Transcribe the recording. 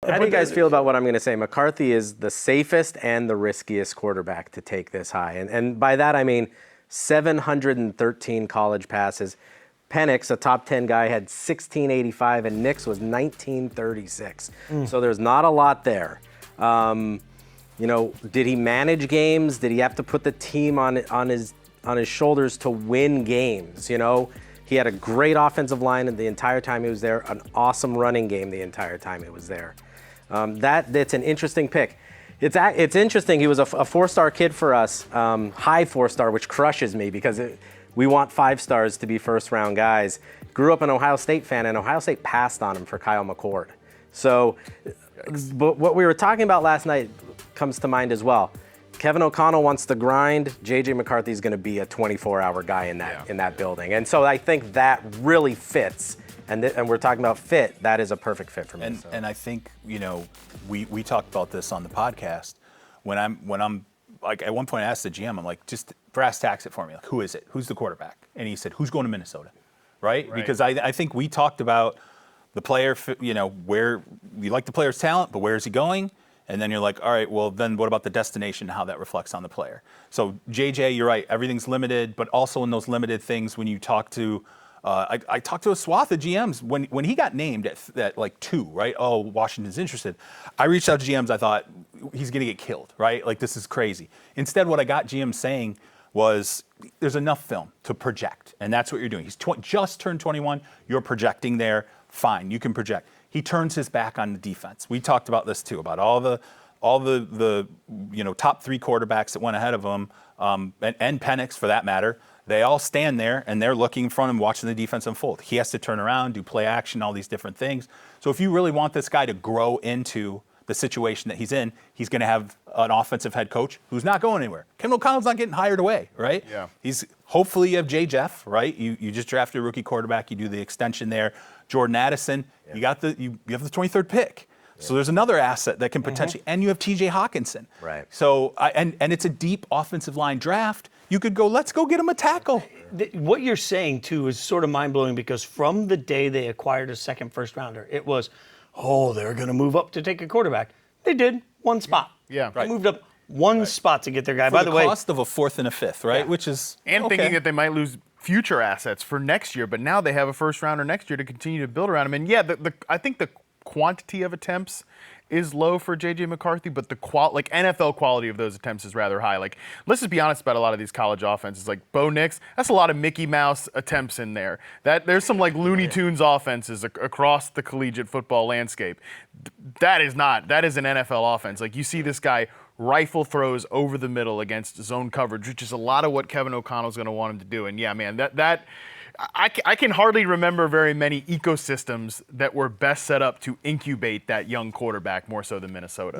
How do you guys feel about what I'm going to say? McCarthy is the safest and the riskiest quarterback to take this high. And by that, I mean 713 college passes. Penix, a top 10 guy, had 1685, and Nix was 1936. So there's not a lot there. Did he manage games? Did he have to put the team on his shoulders to win games? He had a great offensive line the entire time he was there, an awesome running game the entire time he was there. That's an interesting pick. It's interesting. He was a four-star kid for us, high four-star, which crushes me because we want 5 stars to be first-round guys. Grew up an Ohio State fan, and Ohio State passed on him for Kyle McCord. So, but what we were talking about last night comes to mind as well. Kevin O'Connell wants to grind. J.J. McCarthy is going to be a 24-hour guy in that building, and so I think that really fits. And we're talking about fit. That is a perfect fit for me. And I think we talked about this on the podcast. When I'm like at one point I asked the GM, I'm like, just brass tacks it for me. Like, who is it? Who's the quarterback? And he said, who's going to Minnesota, right? Because I think we talked about the player, where you like the player's talent, but where is he going? And then you're like, all right, well, then what about the destination and how that reflects on the player? So, JJ, you're right. Everything's limited, but also in those limited things when you talk to I talked to a swath of GMs when he got named at like 2, right? Oh, Washington's interested. I reached out to GMs. I thought, he's going to get killed, right? Like, this is crazy. Instead, what I got GMs saying was, there's enough film to project, and that's what you're doing. He's just turned 21. You're projecting there. Fine, you can project. He turns his back on the defense. We talked about this too, about all the top 3 quarterbacks that went ahead of him, and Penix for that matter. They all stand there and they're looking in front of him, watching the defense unfold. He has to turn around, do play action, all these different things. So if you really want this guy to grow into the situation that he's in, he's going to have an offensive head coach who's not going anywhere. Kevin O'Connell's not getting hired away, right? Yeah. Hopefully you have Jay Jeff, right? You just drafted a rookie quarterback. You do the extension there. Jordan Addison, you have the 23rd pick. So there's another asset that can potentially, and you have T.J. Hawkinson. Right. So and it's a deep offensive line draft. You could go, let's go get him a tackle. What you're saying too is sort of mind blowing because from the day they acquired a second first rounder, it was, they're going to move up to take a quarterback. They did 1 spot. Yeah. They moved up 1 spot to get their guy. For By the way, cost of a 4th and a 5th, right? Yeah. Which is thinking that they might lose future assets for next year, but now they have a first rounder next year to continue to build around him. And yeah, I think the quantity of attempts is low for J.J. McCarthy, but the NFL quality of those attempts is rather high. Like, let's just be honest about a lot of these college offenses. Like Bo Nix, that's a lot of Mickey Mouse attempts in there. There's some like Looney Tunes offenses across the collegiate football landscape. That is an NFL offense. Like, you see this guy rifle throws over the middle against zone coverage, which is a lot of what Kevin O'Connell's going to want him to do. And yeah, man, I can hardly remember very many ecosystems that were best set up to incubate that young quarterback more so than Minnesota.